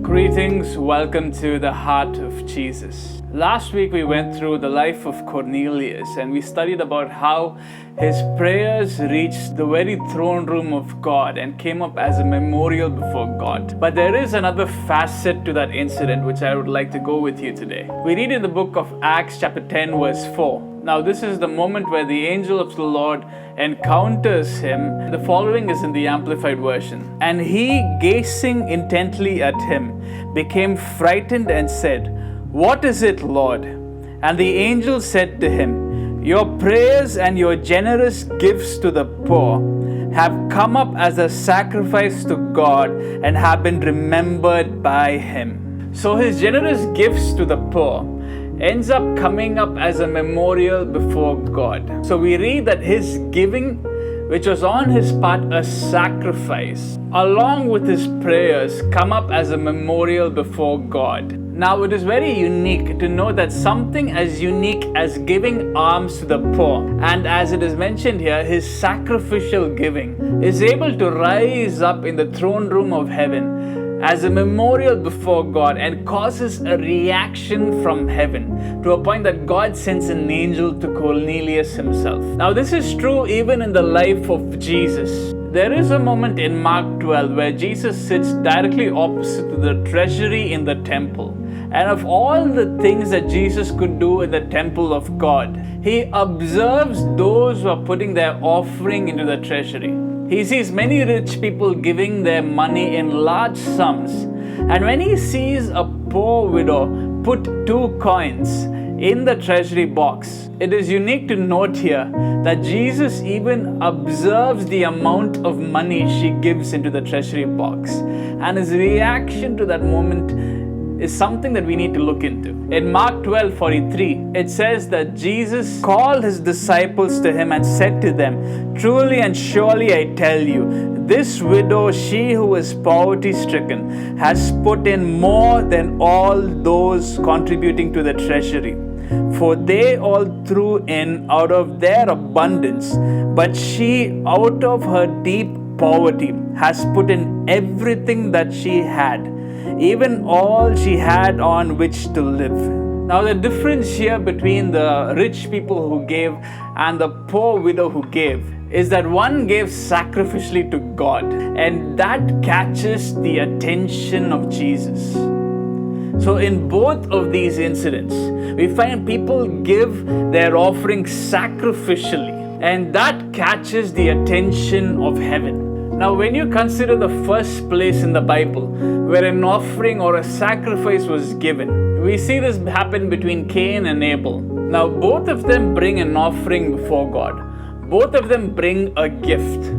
Greetings, welcome to the Heart of Jesus. Last week we went through the life of Cornelius and we studied about how his prayers reached the very throne room of God and came up as a memorial before God. But there is another facet to that incident which I would like to go with you today. We read in the book of Acts chapter 10 verse 4. Now this is the moment where the angel of the Lord encounters him. The following is in the Amplified Version. And he, gazing intently at him, became frightened and said, "What is it, Lord?" And the angel said to him, "Your prayers and your generous gifts to the poor have come up as a sacrifice to God and have been remembered by him." So his generous gifts to the poor ends up coming up as a memorial before God. So we read that his giving, which was on his part a sacrifice, along with his prayers, come up as a memorial before God. Now it is very unique to know that something as unique as giving alms to the poor, and as it is mentioned here, his sacrificial giving, is able to rise up in the throne room of heaven as a memorial before God and causes a reaction from heaven to a point that God sends an angel to Cornelius himself. Now this is true even in the life of Jesus. There is a moment in Mark 12 where Jesus sits directly opposite to the treasury in the temple. And of all the things that Jesus could do in the temple of God, he observes those who are putting their offering into the treasury. He sees many rich people giving their money in large sums. And when he sees a poor widow put 2 coins in the treasury box, it is unique to note here that Jesus even observes the amount of money she gives into the treasury box. And his reaction to that moment is something that we need to look into. In Mark 12:43, it says that Jesus called his disciples to him and said to them, "Truly and surely I tell you, this widow, she who is poverty-stricken, has put in more than all those contributing to the treasury. For they all threw in out of their abundance, but she, out of her deep poverty, has put in everything that she had, even all she had on which to live." Now the difference here between the rich people who gave and the poor widow who gave is that one gave sacrificially to God, and that catches the attention of Jesus. So in both of these incidents, we find people give their offering sacrificially, and that catches the attention of heaven. Now, when you consider the first place in the Bible where an offering or a sacrifice was given, we see this happen between Cain and Abel. Now, both of them bring an offering before God. Both of them bring a gift.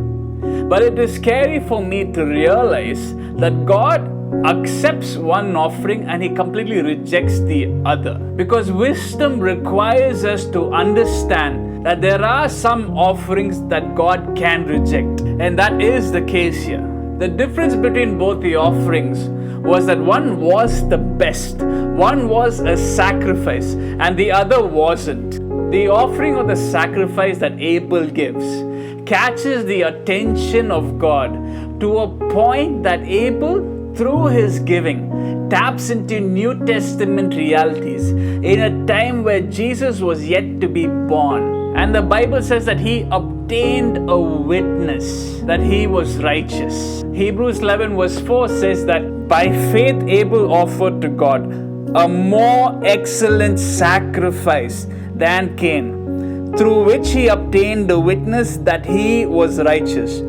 But it is scary for me to realize that God accepts one offering and he completely rejects the other. Because wisdom requires us to understand that there are some offerings that God can reject. And that is the case here. The difference between both the offerings was that one was the best, one was a sacrifice, and the other wasn't. The offering or the sacrifice that Abel gives catches the attention of God to a point that Abel, through his giving, taps into New Testament realities in a time where Jesus was yet to be born. And the Bible says that he obtained a witness that he was righteous. Hebrews 11 verse 4 says that by faith Abel offered to God a more excellent sacrifice than Cain, through which he obtained the witness that he was righteous,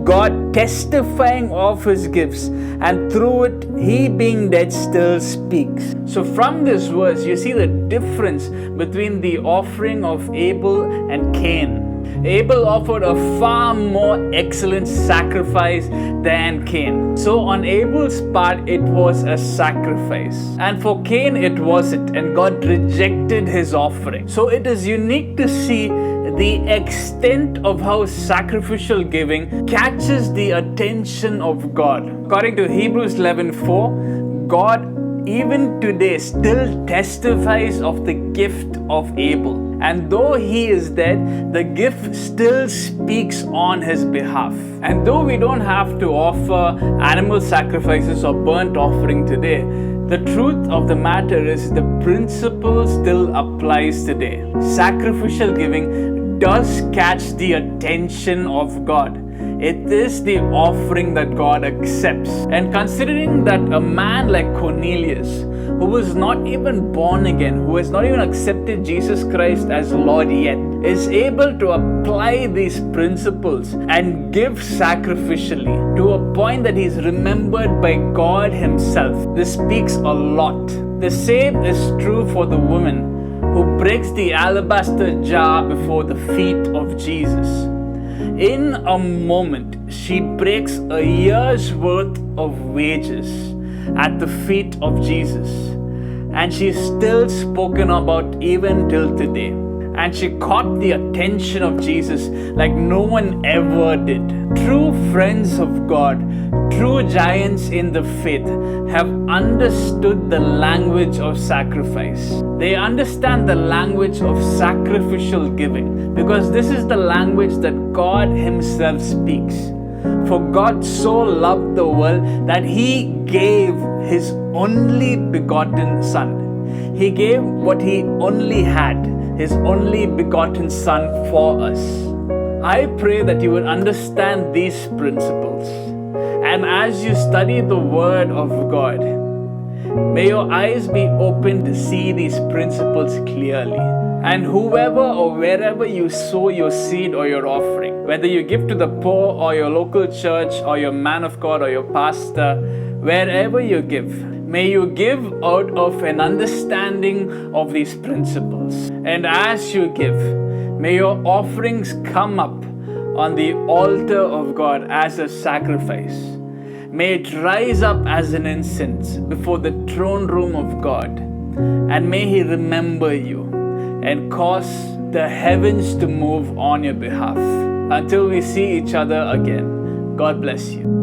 God testifying of his gifts, and through it he being dead still speaks. So from this verse you see the difference between the offering of Abel and Cain. Abel offered a far more excellent sacrifice than Cain. So on Abel's part it was a sacrifice, and for Cain it wasn't, and God rejected his offering. So it is unique to see the extent of how sacrificial giving catches the attention of God. According to Hebrews 11:4, God even today still testifies of the gift of Abel. And though he is dead, the gift still speaks on his behalf. And though we don't have to offer animal sacrifices or burnt offering today, the truth of the matter is the principle still applies today. Sacrificial giving does catch the attention of God. It is the offering that God accepts. And considering that a man like Cornelius, who was not even born again, who has not even accepted Jesus Christ as Lord yet, is able to apply these principles and give sacrificially to a point that he is remembered by God himself, this speaks a lot. The same is true for the woman who breaks the alabaster jar before the feet of Jesus. In a moment, she breaks a year's worth of wages at the feet of Jesus. And she's still spoken about even till today. And she caught the attention of Jesus like no one ever did. True friends of God, true giants in the faith, have understood the language of sacrifice. They understand the language of sacrificial giving because this is the language that God himself speaks. For God so loved the world that he gave his only begotten Son. He gave what he only had, his only begotten Son, for us. I pray that you will understand these principles. And as you study the Word of God, may your eyes be open to see these principles clearly. And whoever or wherever you sow your seed or your offering, whether you give to the poor or your local church or your man of God or your pastor, wherever you give, may you give out of an understanding of these principles. And as you give, may your offerings come up on the altar of God as a sacrifice. May it rise up as an incense before the throne room of God. And may he remember you and cause the heavens to move on your behalf. Until we see each other again, God bless you.